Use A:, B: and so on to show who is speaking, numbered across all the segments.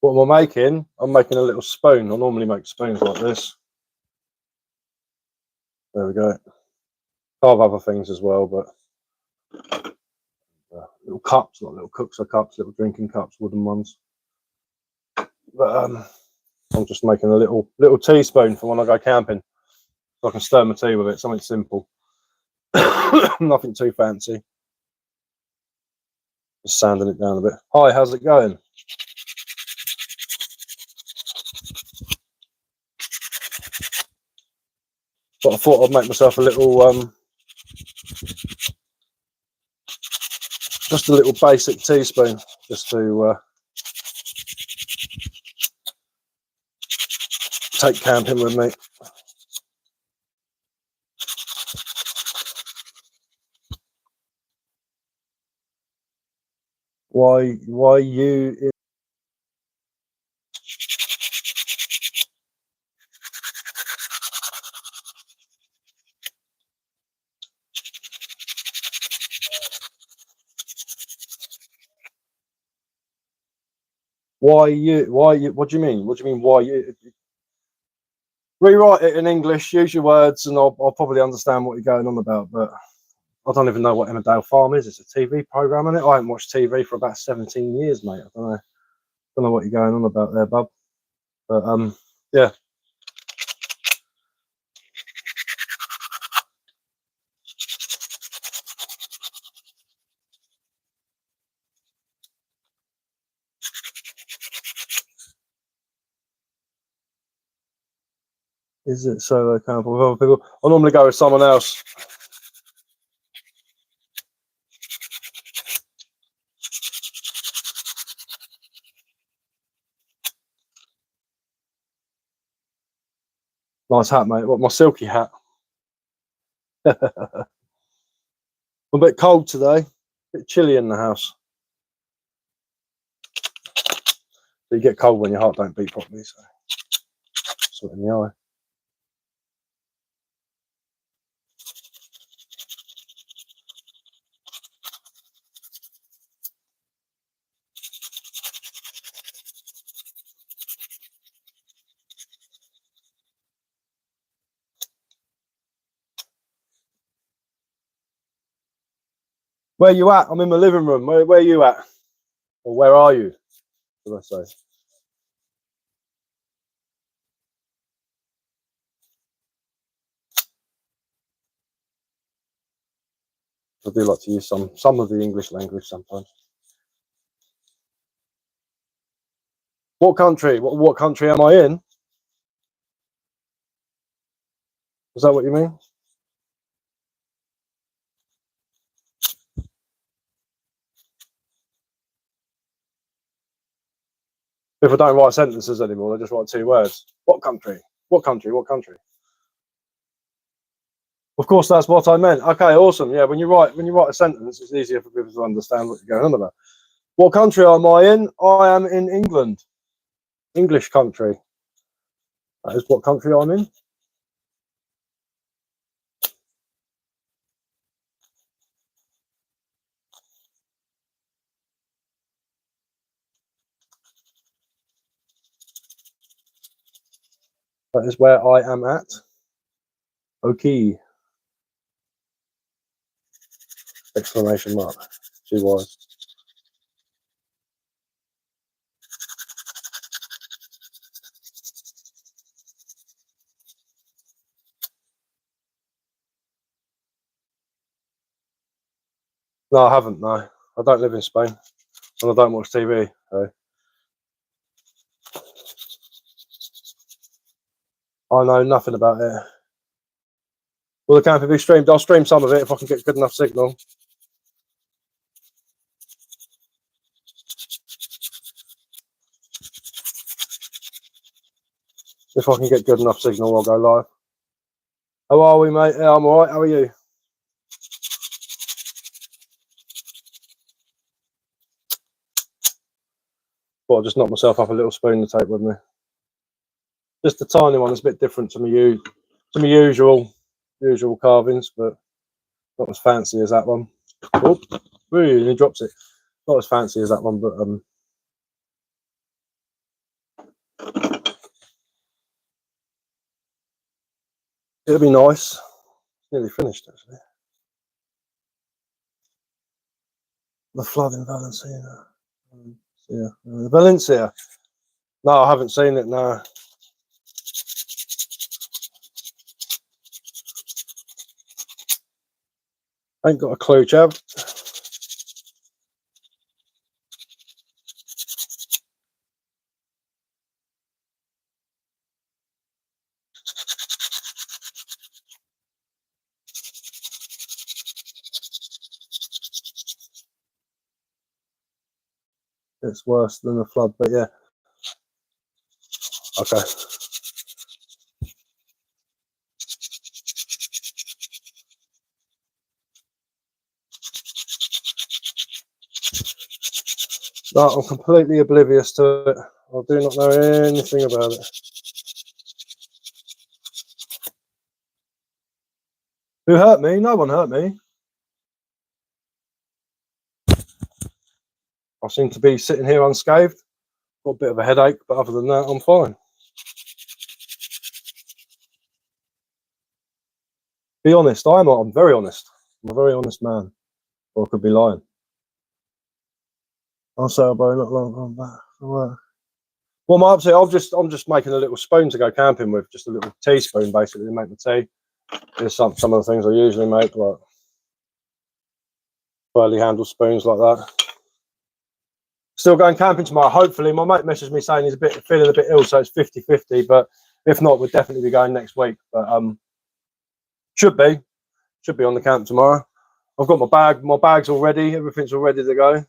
A: What am I making? I'm making a little spoon. I normally make spoons like this. There we go. I have other things as well, but little cups, not little cooker cups, little drinking cups, wooden ones. But I'm just making a little teaspoon for when I go camping, so I can stir my tea with it. Something simple, nothing too fancy. Just sanding it down a bit. Hi, how's it going? But I thought I'd make myself a little, just a little basic teaspoon, just to take camping with me. Why you? Why you? What do you mean? What do you mean? Why you? Rewrite it in English. Use your words, and I'll probably understand what you're going on about. But I don't even know what Emmerdale Farm is. It's a TV program, isn't it? I haven't watched TV for about 17 years, mate. I don't know what you're going on about there, bub. But yeah. Is it solo camp with other people? I normally go with someone else. Nice hat, mate. What, my silky hat? I'm a bit cold today. A bit chilly in the house. So you get cold when your heart don't beat properly. So sort in the eye. Where you at? I'm in my living room. Where are you at? Or where are you? What should I say? I do like to use some of the English language sometimes. What country? What country am I in? Is that what you mean? If I don't write sentences anymore, I just write 2 words. What country? What country? What country? Of course, that's what I meant. Okay, awesome. Yeah, when you write a sentence, it's easier for people to understand what you're going on about. What country am I in? I am in England. English country. That is what country I'm in. That is where I am at. Okay. Exclamation mark. GY. No, I haven't. No, I don't live in Spain, and I don't watch TV. So I know nothing about it. Will the camper be streamed? I'll stream some of it if I can get good enough signal. If I can get good enough signal, I'll go live. How are we, mate? Yeah, I'm alright. How are you? Well, I just knocked myself up a little spoon to take with me. Just a tiny one. It's a bit different to my usual carvings, but not as fancy as that one. Oh, really, he drops it. Not as fancy as that one, but It'll be nice. Nearly finished actually. The flood in Valencia. Yeah, Valencia. No, I haven't seen it. No. Ain't got a clue, Chav. It's worse than the flood, but yeah. Okay. No, I'm completely oblivious to it. I do not know anything about it. Who hurt me? No one hurt me. I seem to be sitting here unscathed. Got a bit of a headache, but other than that, I'm fine. Be honest, I'm very honest. I'm a very honest man. Or I could be lying. I'll say about not long back. Well, my upset, I'm just making a little spoon to go camping with, just a little teaspoon basically to make the tea. There's some of the things I usually make, like burley handle spoons like that. Still going camping tomorrow. Hopefully, my mate messaged me saying he's feeling a bit ill, so it's 50-50. But if not, we'll definitely be going next week. But should be on the camp tomorrow. I've got my bag's all ready. Everything's all ready to go.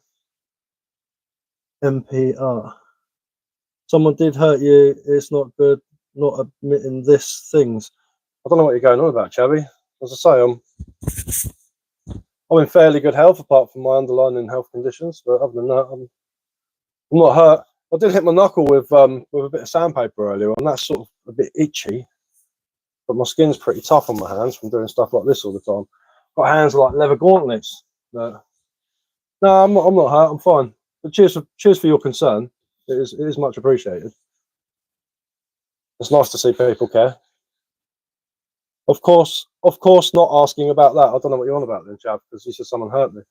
A: MPR. Someone did hurt you. It's not good. Not admitting this things. I don't know what you're going on about, Chavy. As I say, I'm in fairly good health apart from my underlying health conditions. But other than that, I'm not hurt. I did hit my knuckle with a bit of sandpaper earlier, and that's sort of a bit itchy. But my skin's pretty tough on my hands from doing stuff like this all the time. Got hands like leather gauntlets. But no, I'm not hurt. I'm fine. But cheers for your concern. It is much appreciated. It's nice to see people care. Of course, not asking about that. I don't know what you're on about then, Chav, because you said someone hurt me.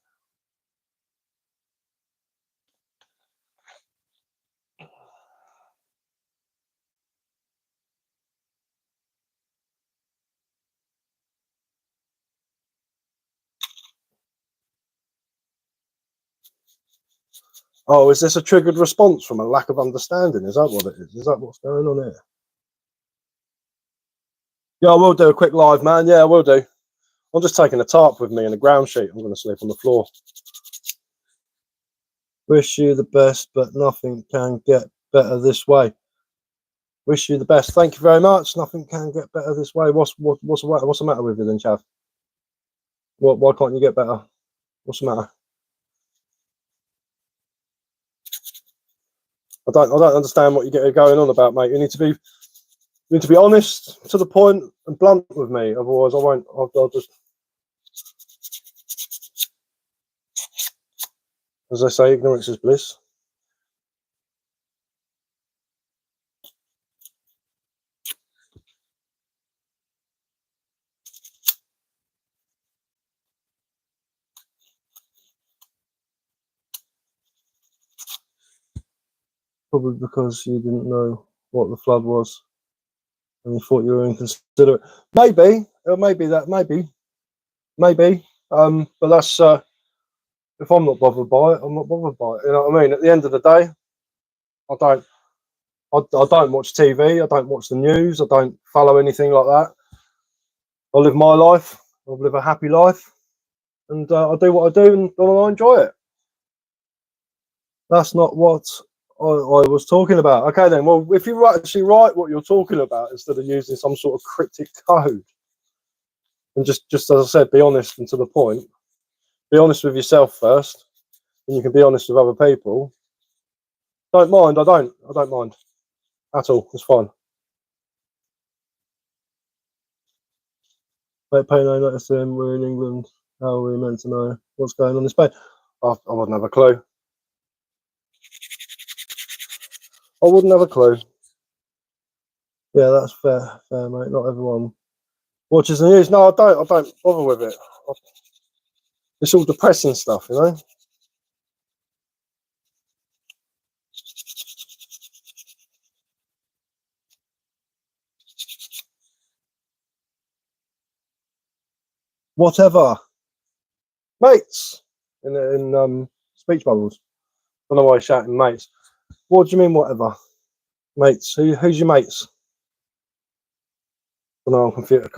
A: Oh, is this a triggered response from a lack of understanding? Is that what it is? Is that what's going on here? Yeah, I will do a quick live, man. Yeah, I will do. I'm just taking a tarp with me and a ground sheet. I'm going to sleep on the floor. Wish you the best, but nothing can get better this way. Wish you the best. Thank you very much. Nothing can get better this way. What's the matter with you then, Chav? Why can't you get better? What's the matter? I don't understand what you're going on about, mate. You need to be honest, to the point, and blunt with me. Otherwise, I won't. I'll just, as I say, ignorance is bliss. Probably because you didn't know what the flood was, and you thought you were inconsiderate. Maybe that. Maybe. But that's if I'm not bothered by it, I'm not bothered by it. You know what I mean? At the end of the day, I don't watch TV. I don't watch the news. I don't follow anything like that. I live my life. I live a happy life, and I do what I do, and I enjoy it. That's not what I was talking about. Okay, then. Well, if you actually write what you're talking about instead of using some sort of cryptic code, and just as I said, be honest and to the point. Be honest with yourself first, and you can be honest with other people. Don't mind. I don't mind at all. It's fine. Wait, pay no notice to him. We're in England. How are we meant to know what's going on in Spain? I wouldn't have a clue. I wouldn't have a clue. Yeah, that's fair, mate. Not everyone Watches the news? No, I don't bother with it. It's all depressing stuff, you know. Whatever, mates. In speech bubbles. I don't know why you're shouting, mates. What do you mean, whatever, mates? Who's your mates? I don't know. I'm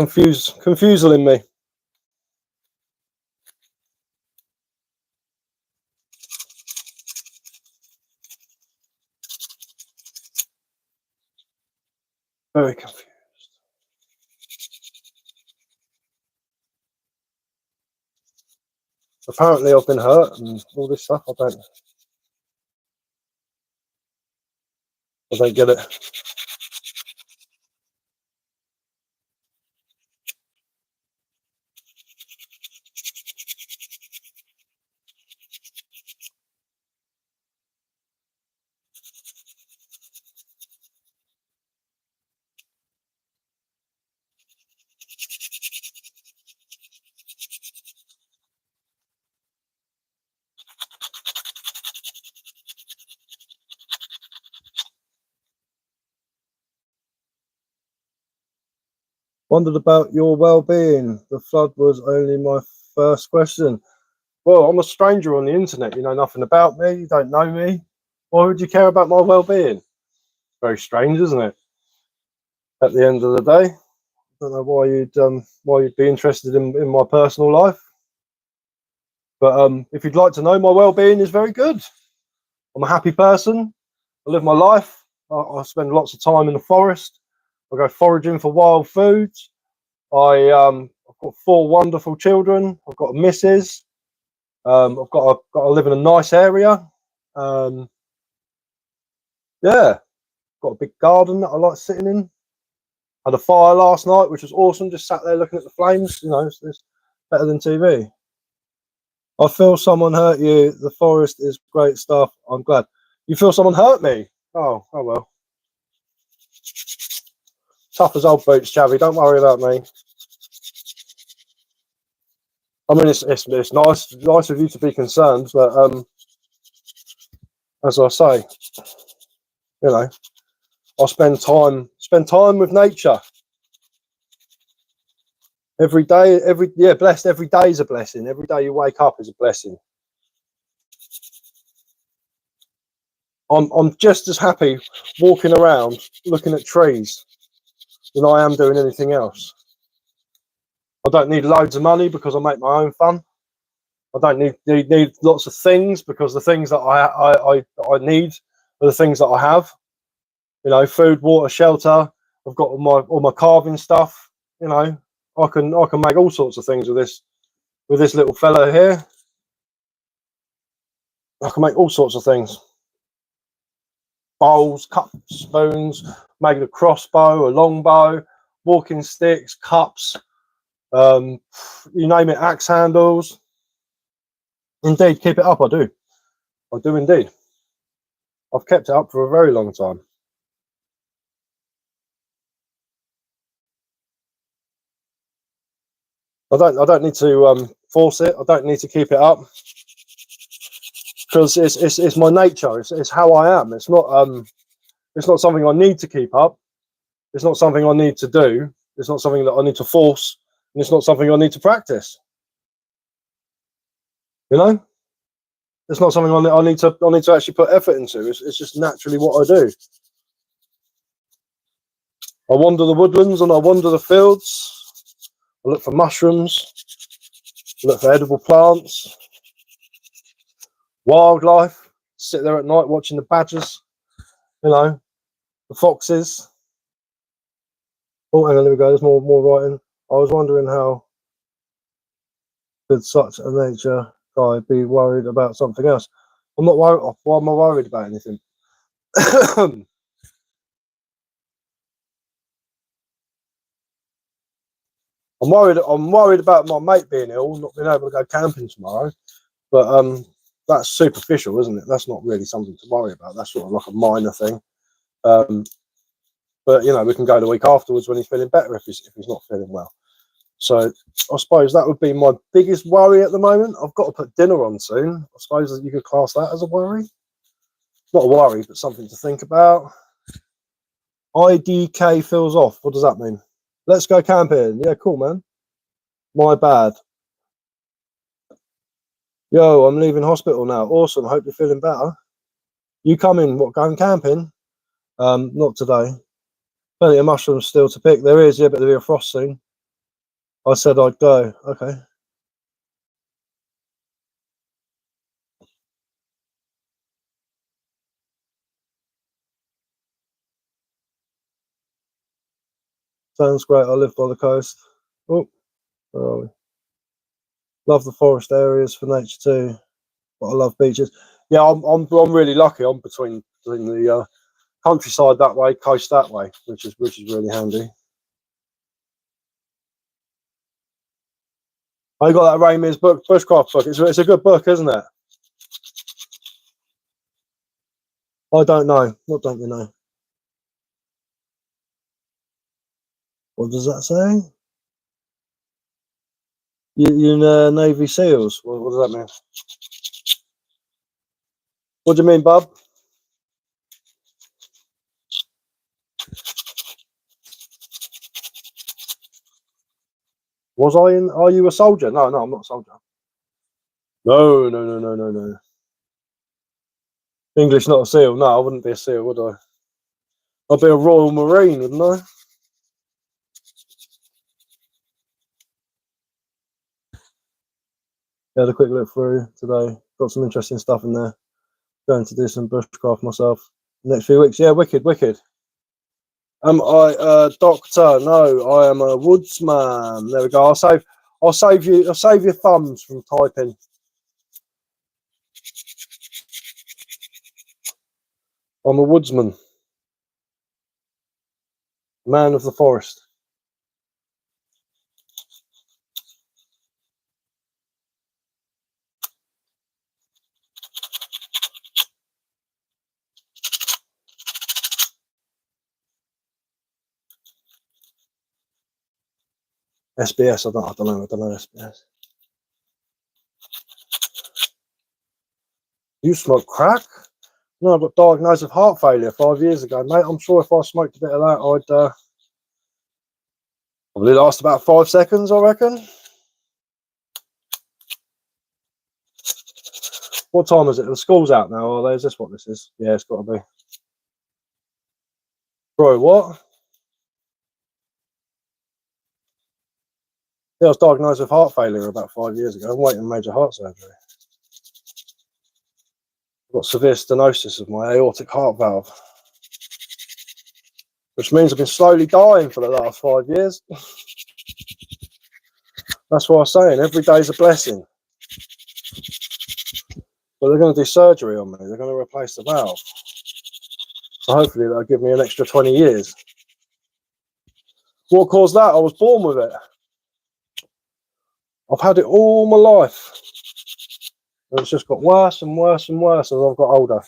A: confusing me. Very confused. Apparently, I've been hurt and all this stuff. I don't get it. Wondered about your well-being. The flood was only my first question. Well, I'm a stranger on the internet. You know nothing about me. You don't know me. Why would you care about my well-being? Very strange, isn't it? At the end of the day, I don't know why you'd be interested in my personal life. But if you'd like to know, my well-being is very good. I'm a happy person. I live my life. I spend lots of time in the forest. I go foraging for wild foods. I've got 4 wonderful children. I've got a missus. I've got to live in a nice area. Yeah, got a big garden that I like sitting in. Had a fire last night, which was awesome. Just sat there looking at the flames. You know, it's better than TV. I feel someone hurt you. The forest is great stuff. I'm glad. You feel someone hurt me? Oh well. Tough as old boots, Chavy. Don't worry about me. I mean, it's nice of you to be concerned, but as I say, you know, I spend time with nature every day. Blessed. Every day is a blessing. Every day you wake up is a blessing. I'm just as happy walking around looking at trees than I am doing anything else. I don't need loads of money because I make my own fun. I don't need lots of things because the things that I need are the things that I have. You know, food, water, shelter. I've got all my carving stuff. You know, I can make all sorts of things with this little fella here. I can make all sorts of things. Bowls, cups, spoons, making a crossbow, a longbow, walking sticks, cups, you name it, axe handles. Indeed, keep it up. I do indeed. I've kept it up for a very long time. I don't need to force it. I don't need to keep it up because it's my nature. It's how I am. It's not something I need to keep up. It's not something I need to do. It's not something that I need to force, and it's not something I need to practice. You know, it's not something I need to actually put effort into. It's just naturally what I do. I wander the woodlands and I wander the fields. I look for mushrooms. I look for edible plants, wildlife. Sit there at night watching the badgers. You know, the foxes. Oh, hang on, there we go. There's more writing. I was wondering how could such a nature guy be worried about something else? I'm not worried. Why am I worried about anything? I'm worried about my mate being ill, not being able to go camping tomorrow. But that's superficial, isn't it? That's not really something to worry about. That's sort of like a minor thing. But you know, we can go the week afterwards when he's feeling better if he's not feeling well. So I suppose that would be my biggest worry at the moment. I've got to put dinner on soon. I suppose that you could class that as a worry. Not a worry, but something to think about. IDK feels off. What does that mean? Let's go camping. Yeah, cool, man. My bad. Yo, I'm leaving hospital now. Awesome. Hope you're feeling better. You coming? What, going camping? Not today. Plenty of mushrooms still to pick. There is, yeah, but there'll be a frost soon. I said I'd go. Okay. Sounds great. I live by the coast. Oh, where are we? Love the forest areas for nature too, but I love beaches. Yeah, I'm really lucky. I'm between the countryside that way, coast that way, which is really handy. I got that Ramir's book, Bushcraft book. It's a good book, isn't it? I don't know. What don't you know? What does that say? You Navy SEALs. What does that mean? What do you mean, bub? Was I in? Are you a soldier? No, I'm not a soldier. No. English, not a SEAL. No, I wouldn't be a SEAL, would I? I'd be a Royal Marine, wouldn't I? Had a quick look through today. Got some interesting stuff in there. Going to do some bushcraft myself next few weeks. Yeah, wicked. Am I a doctor? No, I am a woodsman. There we go. I'll save your thumbs from typing. I'm a woodsman. Man of the forest. SBS, I don't know SBS. You smoke crack? No, I got diagnosed with heart failure 5 years ago, mate. I'm sure if I smoked a bit of that, I'd probably last about 5 seconds, I reckon. What time is it? The school's out now, are they? Is this what this is? Yeah, it's got to be. Bro, what? Yeah, I was diagnosed with heart failure about 5 years ago. I'm waiting major heart surgery. I've got severe stenosis of my aortic heart valve, which means I've been slowly dying for the last 5 years. That's what I was saying. Every day's a blessing. But they're going to do surgery on me. They're going to replace the valve. So hopefully that'll give me an extra 20 years. What caused that? I was born with it. I've had it all my life. And it's just got worse and worse and worse as I've got older.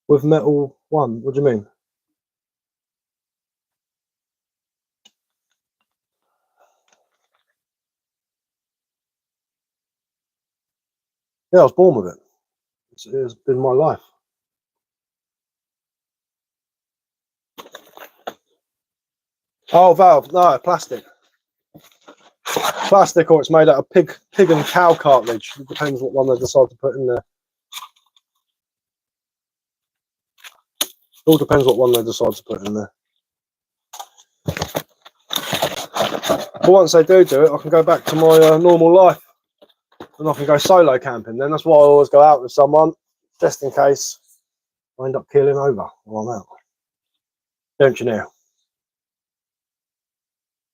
A: With metal one, what do you mean? Yeah, I was born with it. It's been my life. Oh, valve, no, plastic. Plastic, or it's made out of pig and cow cartilage. It depends what one they decide to put in there. It all depends what one they decide to put in there. But once they do it, I can go back to my normal life. And I can go solo camping. Then that's why I always go out with someone, just in case I end up keeling over while I'm out. Don't you know?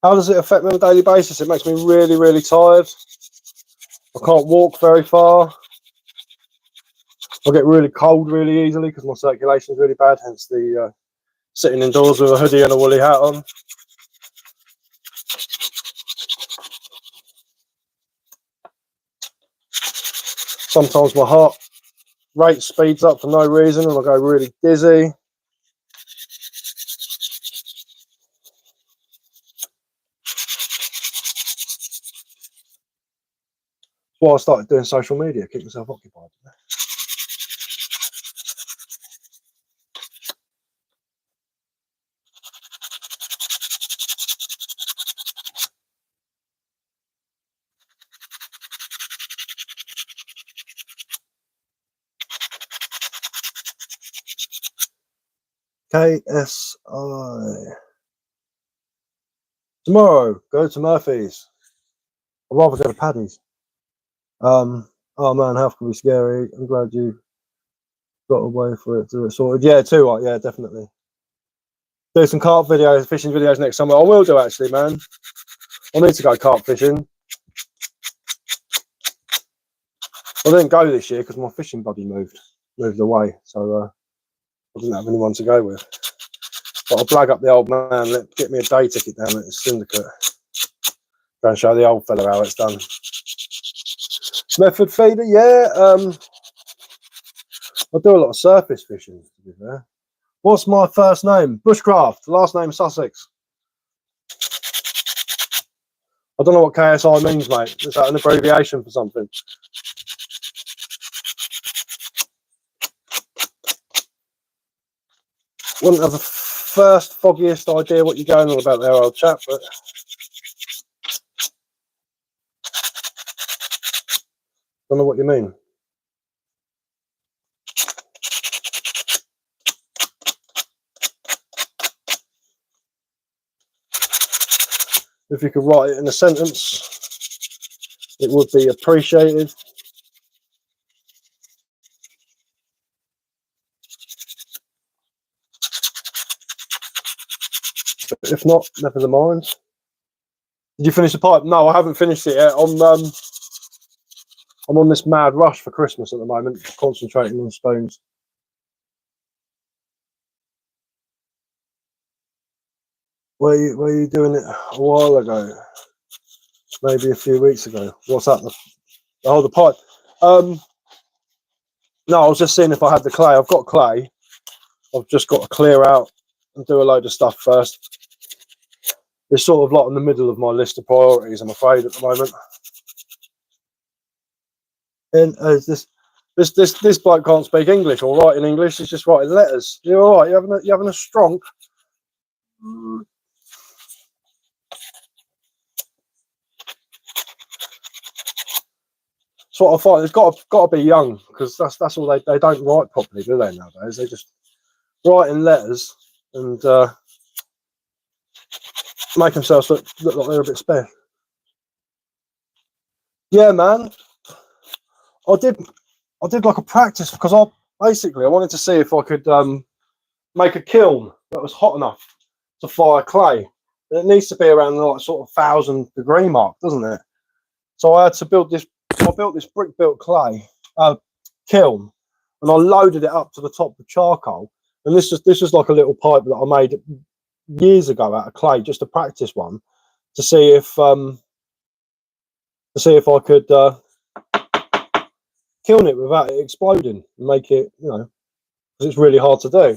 A: How does it affect me on a daily basis? It makes me really tired. I can't walk very far. I get really cold really easily because my circulation is really bad, hence the sitting indoors with a hoodie and a woolly hat on. Sometimes my heart rate speeds up for no reason and I go really dizzy. why I started doing social media, keep myself occupied. KSI. Tomorrow, go to Murphy's. I'd rather go to Paddy's. Oh man, health can be scary. I'm glad you got away for it to it sorted. Yeah, too right. Yeah, definitely. Do some carp videos, fishing videos next summer. I will do actually, man. I need to go carp fishing. I didn't go this year because my fishing buddy moved away, so I didn't have anyone to go with. But I'll blag up the old man, get me a day ticket down at the syndicate. Go and show the old fella how it's done. Method feeder, yeah. I do a lot of surface fishing, to be fair. What's my first name? Bushcraft. Last name Sussex. I don't know what KSI means, mate. Is that an abbreviation for something? Wouldn't have the first foggiest idea what you're going on about there, old chap, but don't know what you mean. If you could write it in a sentence, it would be appreciated. But if not, never mind. Did you finish the pipe? No, I haven't finished it yet. I'm on this mad rush for Christmas at the moment, concentrating on spoons. Were you doing it a while ago? Maybe a few weeks ago. What's that? The pipe. No, I was just seeing if I had the clay. I've got clay. I've just got to clear out and do a load of stuff first. It's sort of like in the middle of my list of priorities, I'm afraid, at the moment. And this bloke can't speak English or write in English. He's just writing letters. You're all right. You having a stronk? That's what I find. It's got to be young, because that's all they don't write properly, do they, nowadays? They just write in letters and make themselves look like they're a bit spare. Yeah, man. I did like a practice, because I wanted to see if I could make a kiln that was hot enough to fire clay. And it needs to be around the like sort of 1,000-degree mark, doesn't it? So I had to build this. I built this brick-built clay kiln, and I loaded it up to the top with charcoal. And this was like a little pipe that I made years ago out of clay, just a practice one, to see if I could kiln it without it exploding and make it, because it's really hard to do.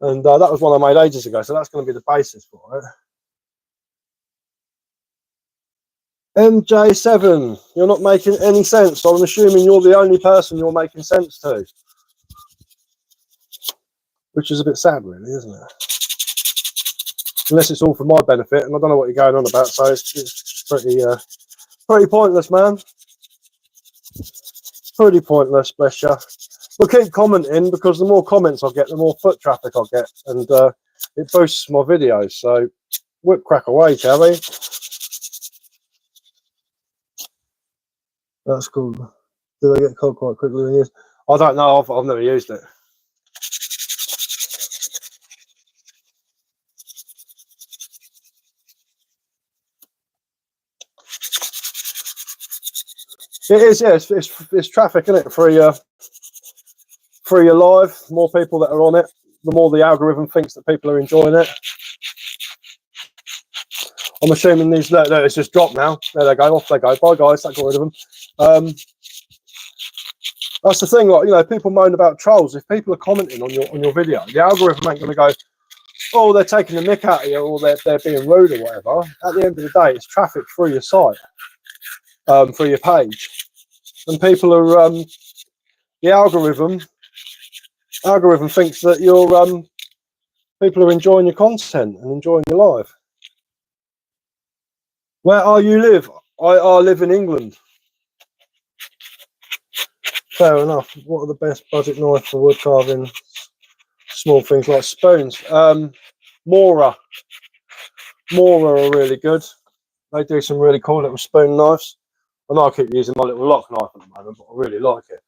A: And that was one I made ages ago, so that's going to be the basis for it. MJ7, you're not making any sense. So I'm assuming you're the only person you're making sense to, which is a bit sad, really, isn't it? Unless it's all for my benefit, and I don't know what you're going on about, so it's pretty pointless, man. Pretty pointless, bless you. But keep commenting, because the more comments I get, the more foot traffic I get, and it boosts my videos. So whip crack away, shall we? That's cool. Do they get cold quite quickly when used? I don't know. I've never used it. It is, yeah. It's traffic, isn't it? For your live, the more people that are on it, the more the algorithm thinks that people are enjoying it. I'm assuming these. Look, it's just dropped now. There they go. Off they go. Bye, guys. That got rid of them. That's the thing. Like, people moan about trolls. If people are commenting on your video, the algorithm ain't going to go, oh, they're taking the mick out of you, or they're being rude or whatever. At the end of the day, it's traffic through your site, through your page. and people are the algorithm thinks that you're people are enjoying your content and enjoying your life. Where are you live? I live in England. Fair enough. What are the best budget knife for wood carving? Small things like spoons. Mora are really good. They do some really cool little spoon knives. I know I keep using my little lock knife at the moment, but I really like it.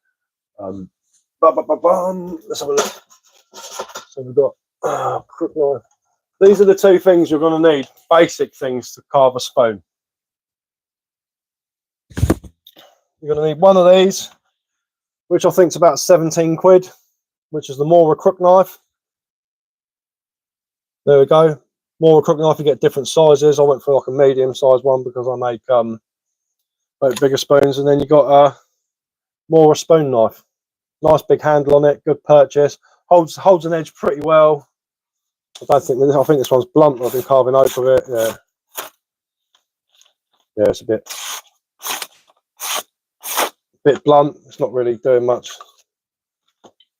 A: Let's have a look. So we've got crook knife. These are the two things you're going to need, basic things to carve a spoon. You're going to need one of these, which I think is about 17 quid, which is the Mora crook knife. There we go. Mora crook knife, you get different sizes. I went for like a medium size one because I make bigger spoons. And then you got a Mora spoon knife. Nice big handle on it, good purchase. Holds an edge pretty well. I think this one's blunt. I've been carving over it. Yeah, it's a bit blunt. It's not really doing much.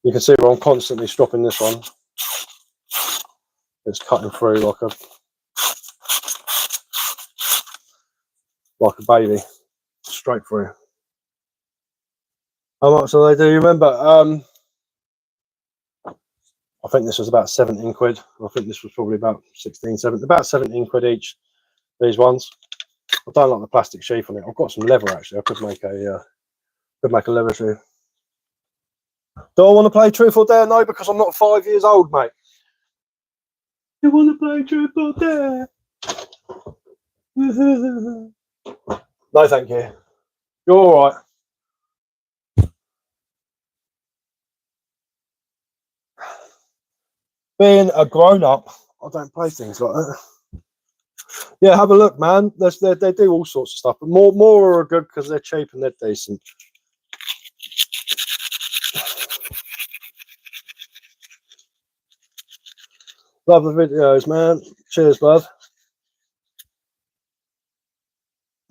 A: You can see where I'm constantly stropping this one. It's cutting through like a baby, straight through. How much do they do? You remember? I think this was about 17 quid. I think this was probably about 16, 17, about 17 quid each. These ones. I don't like the plastic sheath on it. I've got some leather actually. I could make a leather sheath. Do I want to play Truth or Dare? No, because I'm not 5 years old, mate. You want to play Truth or Dare? No, thank you. You're all right. Being a grown-up, I don't play things like that. Yeah, have a look, man. They do all sorts of stuff, but more are good because they're cheap and they're decent. Love the videos, man. Cheers, bud.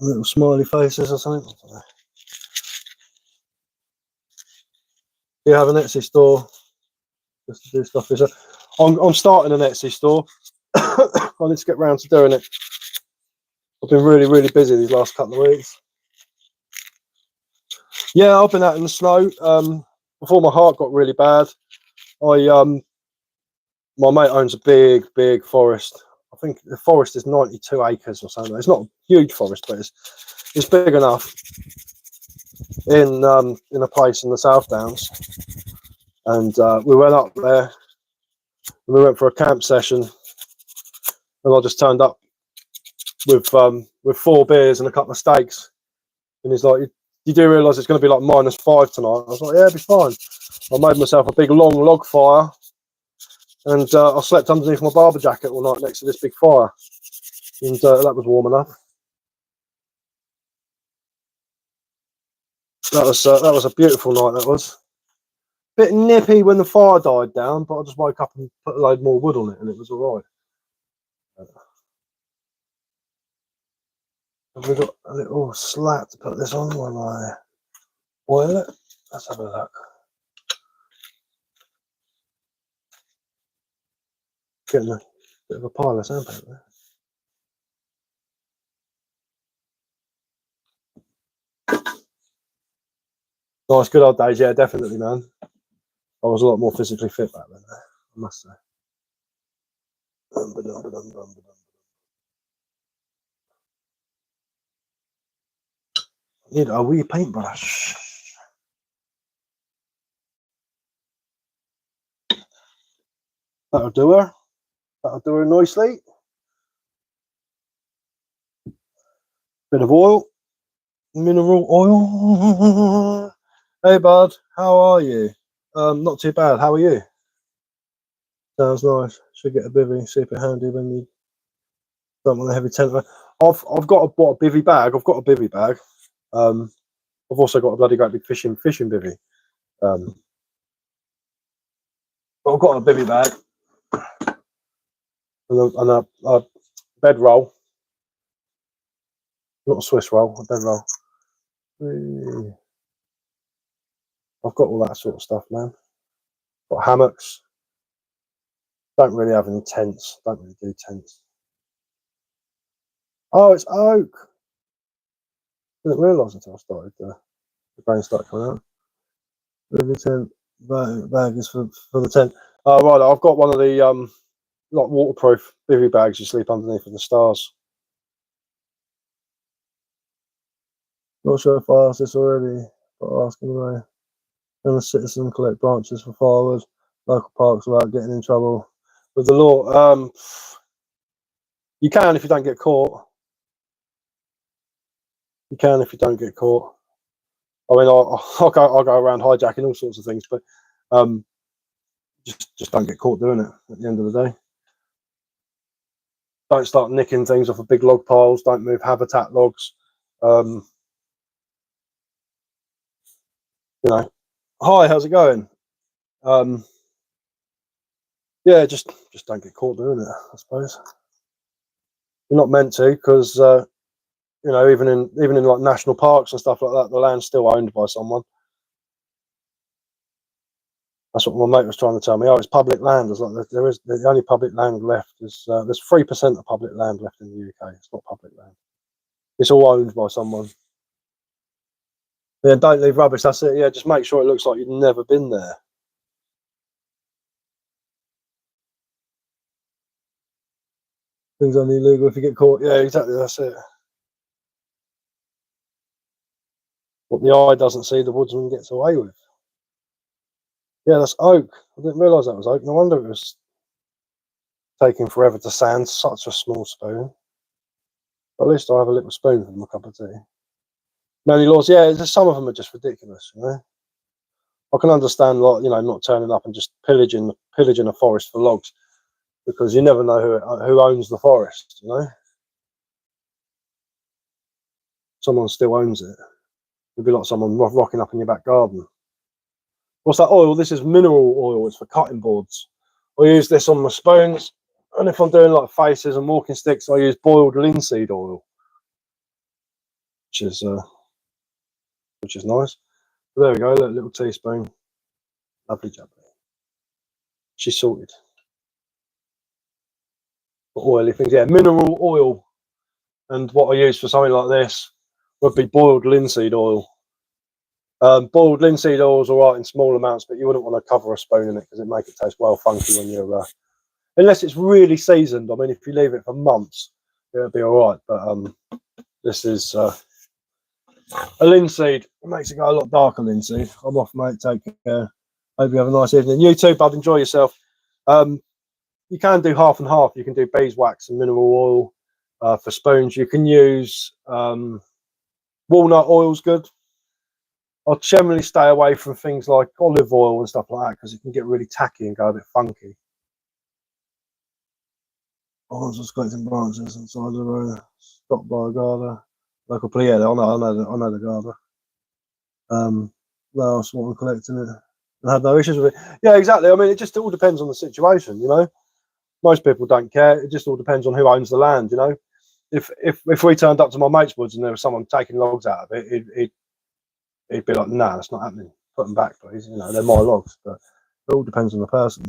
A: Little smiley faces or something. You have an Etsy store just to do stuff. I'm starting an Etsy store. I need to get round to doing it. I've been really busy these last couple of weeks. Yeah, I've been out in the snow. Before my heart got really bad, my mate owns a big forest. I think the forest is 92 acres or something. It's not a huge forest, but it's big enough in a place in the South Downs. And we went up there and we went for a camp session, and I just turned up with 4 beers and a couple of steaks, and he's like, you do realise it's going to be like -5 tonight? I was like, yeah, it'll be fine. I made myself a big long log fire, and I slept underneath my barber jacket all night next to this big fire, and that was warm enough. That was a beautiful night. That was a bit nippy when the fire died down, but I just woke up and put a load more wood on it, and it was all right. Have we got a little slat to put this on while I oil it? Let's have a look. Getting a bit of a pile of sandpaper there. Nice, good old days. Yeah, definitely, man. I was a lot more physically fit back then, I must say. Need a wee paintbrush. That'll do her. That'll do her nicely. Bit of oil. Mineral oil. Hey, bud. How are you? Not too bad. How are you? Sounds nice. Should get a bivvy. Super handy when you don't want a heavy tent. I've got bought a bivvy bag. I've got a bivvy bag. I've also got a bloody great big fishing bivvy. But I've got a bivvy bag and a bed roll. Not a Swiss roll, a bed roll. I've got all that sort of stuff, man. Got hammocks. Don't really have any tents. Don't really do tents. Oh, it's oak. Didn't realise until I started the grain started coming out. The tent bag is for the tent. Oh right, I've got one of the like waterproof bivvy bags you sleep underneath in the stars. Not sure if I asked this already, but asking away. Can a citizen collect branches for firewood, local parks without getting in trouble with the law? You can if you don't get caught. You can if you don't get caught. I mean, I'll go around hijacking all sorts of things, but just don't get caught doing it at the end of the day. Don't start nicking things off of big log piles. Don't move habitat logs. You know, hi, how's it going? Yeah, just don't get caught doing it, I suppose. You're not meant to, because you know, even in like national parks and stuff like that, the land's still owned by someone. That's what my mate was trying to tell me. Oh, it's public land. It's like there is the only public land left is there's 3% of public land left in the UK. It's not public land. It's all owned by someone. Yeah, don't leave rubbish. That's it. Yeah, just make sure it looks like you've never been there. Things only illegal if you get caught. Yeah, exactly. That's it. What the eye doesn't see, the woodsman gets away with. Yeah, that's oak. I didn't realise that was oak. No wonder it was taking forever to sand such a small spoon. But at least I have a little spoon for my cup of tea. Many laws, yeah, just some of them are just ridiculous, you know. I can understand, like, you know, not turning up and just pillaging a forest for logs, because you never know who owns the forest, you know. Someone still owns it. It'd be like someone rocking up in your back garden. What's that oil? This is mineral oil. It's for cutting boards. I use this on my spoons, and if I'm doing like faces and walking sticks, I use boiled linseed oil, which is nice. But there we go, little teaspoon. Lovely jubbly. She's sorted. Oily things, yeah, mineral oil. And what I use for something like this would be boiled linseed oil. Boiled linseed oil is all right in small amounts, but you wouldn't want to cover a spoon in it because it make it taste well funky when you're unless it's really seasoned. I mean, if you leave it for months, it'll be all right. But this is a linseed. It makes it go a lot darker. Linseed. I'm off, mate. Take care. Hope you have a nice evening. You too, bud. Enjoy yourself. You can do half and half. You can do beeswax and mineral oil for spoons. You can use walnut oil's good. I'll generally stay away from things like olive oil and stuff like that because it can get really tacky and go a bit funky. I was just collecting branches inside the road, stopped by a gardener, local police. Yeah, I know the gardener. No, I was collecting it. I had no issues with it. Yeah, exactly. I mean, it just all depends on the situation, you know. Most people don't care. It just all depends on who owns the land, you know. If we turned up to my mate's woods and there was someone taking logs out of it, he'd be like, "Nah, that's not happening. Put them back, please. You know, they're my logs." But it all depends on the person.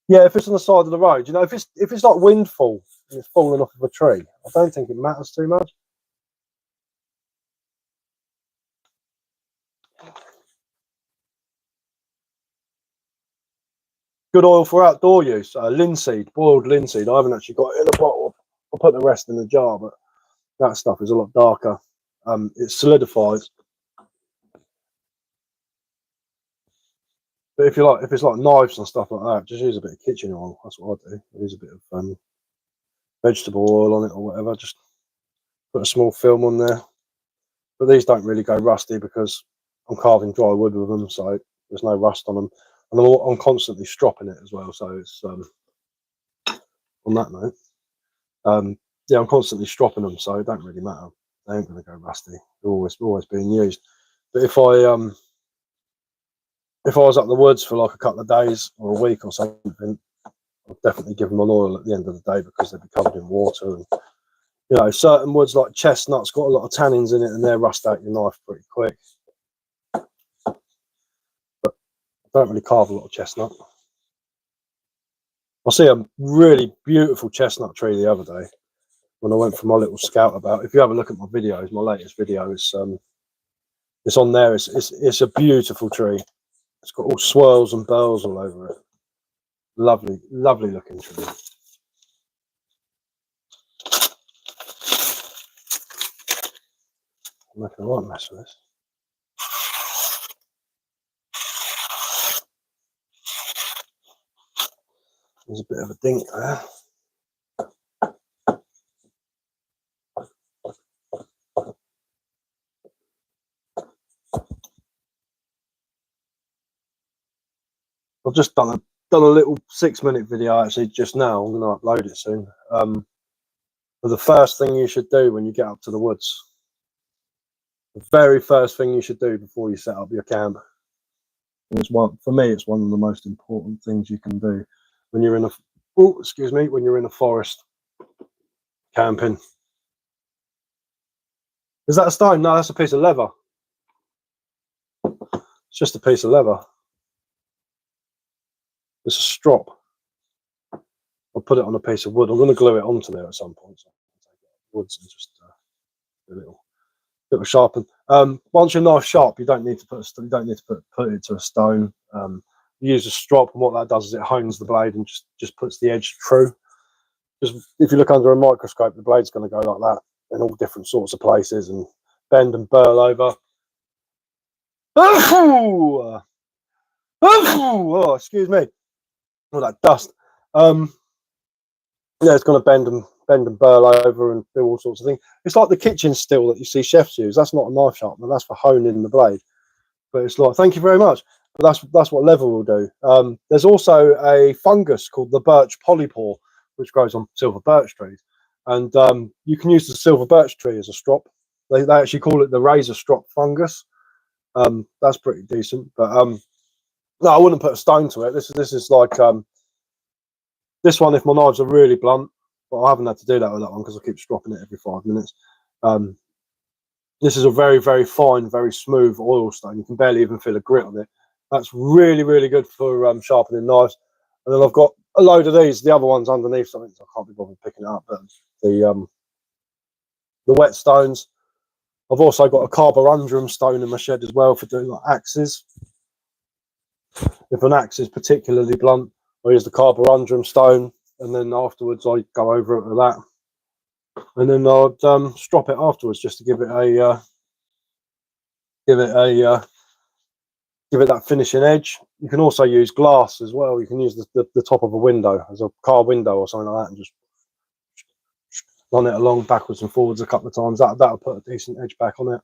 A: Yeah, if it's on the side of the road, you know, if it's like windfall and it's falling off of a tree, I don't think it matters too much. Good oil for outdoor use. Linseed, boiled linseed. I haven't actually got it in a bottle. I'll put the rest in the jar, but that stuff is a lot darker. It solidifies. But if it's like knives and stuff like that, just use a bit of kitchen oil. That's what I do. I use a bit of vegetable oil on it or whatever. Just put a small film on there. But these don't really go rusty because I'm carving dry wood with them, so there's no rust on them. And I'm constantly stropping it as well, so it's on that note. Yeah, I'm constantly stropping them, so it don't really matter. They ain't going to go rusty. They're always being used. But if I was up the woods for like a couple of days or a week or something, I'd definitely give them an oil at the end of the day because they'd be covered in water. And you know, certain woods like chestnuts got a lot of tannins in it, and they'll rust out your knife pretty quick. don't really carve a lot of chestnut. I see a really beautiful chestnut tree the other day when I went for my little scout about. If you have a look at my videos, my latest video is it's on there. It's a beautiful tree. It's got all swirls and burls all over it. Lovely, lovely looking tree. I'm making a right mess of this. There's a bit of a dink there. I've just done a little 6-minute video actually just now. I'm going to upload it soon. But the first thing you should do when you get up to the woods, the very first thing you should do before you set up your camp, and for me, it's one of the most important things you can do when you're in a when you're in a forest camping. Is that a stone? No, that's a piece of leather. It's just a piece of leather. It's a strop. I'll put it on a piece of wood. I'm going to glue it onto there at some point. So I'll take it out of the woods and just do a little sharpen. Once your knife's sharp, you don't need to put it to a stone. You use a strop, and what that does is it hones the blade and just puts the edge true. Because if you look under a microscope, the blade's going to go like that in all different sorts of places and bend and burl over. Oh, excuse me. All that dust. Yeah, it's going to bend and burl over and do all sorts of things. It's like the kitchen steel that you see chefs use. That's not a knife sharpener. That's for honing the blade. But it's like, thank you very much. But that's what leather will do. There's also a fungus called the birch polypore, which grows on silver birch trees, and you can use the silver birch tree as a strop. They actually call it the razor strop fungus. That's pretty decent. But no, I wouldn't put a stone to it. This is like this one. If my knives are really blunt, but I haven't had to do that with that one because I keep stropping it every 5 minutes. This is a very, very fine, very smooth oil stone. You can barely even feel a grit on it. That's really, really good for sharpening knives. And then I've got a load of these. The other ones underneath something, so I can't be bothered picking it up. But the whetstones. I've also got a carborundrum stone in my shed as well for doing like axes. If an axe is particularly blunt, I use the carborundrum stone, and then afterwards I go over it with that. And then I'd strop it afterwards just to give it that finishing edge. You can also use glass as well. You can use the top of a window as a car window or something like that, and just run it along backwards and forwards a couple of times. That'll put a decent edge back on it.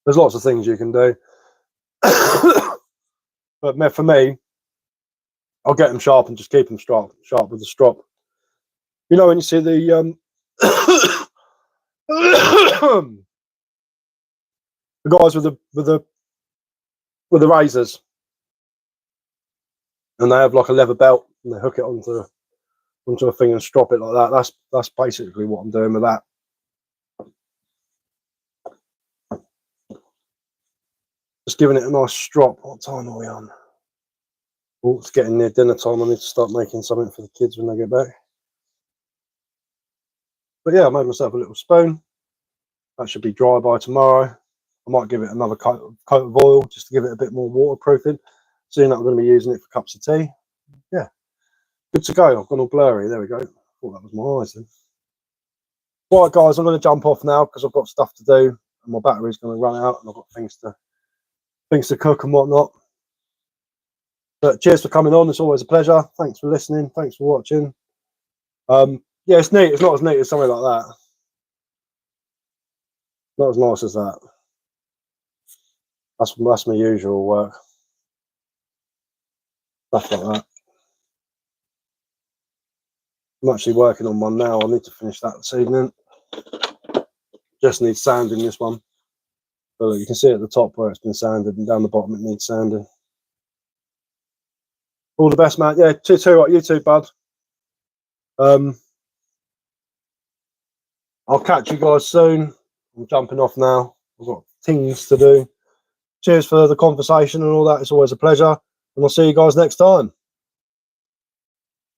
A: There's lots of things you can do, but for me, I'll get them sharp and just keep them sharp with the strop. You know, when you see the the guys with the razors, and they have like a leather belt, and they hook it onto a thing and strop it like that. That's basically what I'm doing with that. Just giving it a nice strop. What time are we on? Oh, it's getting near dinner time. I need to start making something for the kids when they get back. But yeah, I made myself a little spoon. That should be dry by tomorrow. I might give it another coat of oil just to give it a bit more waterproofing. Seeing that I'm going to be using it for cups of tea. Yeah, good to go. I've gone all blurry. There we go. I thought that was my eyes then. Right, guys, I'm going to jump off now because I've got stuff to do and my battery's going to run out, and I've got things to cook and whatnot. But cheers for coming on. It's always a pleasure. Thanks for listening. Thanks for watching. Yeah, it's neat. It's not as neat as something like that. Not as nice as that. That's my usual work. Stuff like that. I'm actually working on one now. I need to finish that this evening. Just needs sanding, this one. But look, you can see at the top where it's been sanded, and down the bottom it needs sanding. All the best, man. Yeah, you too, bud. I'll catch you guys soon. I'm jumping off now. I've got things to do. cheers for the conversation and all that. It's always a pleasure, and I'll see you guys next time.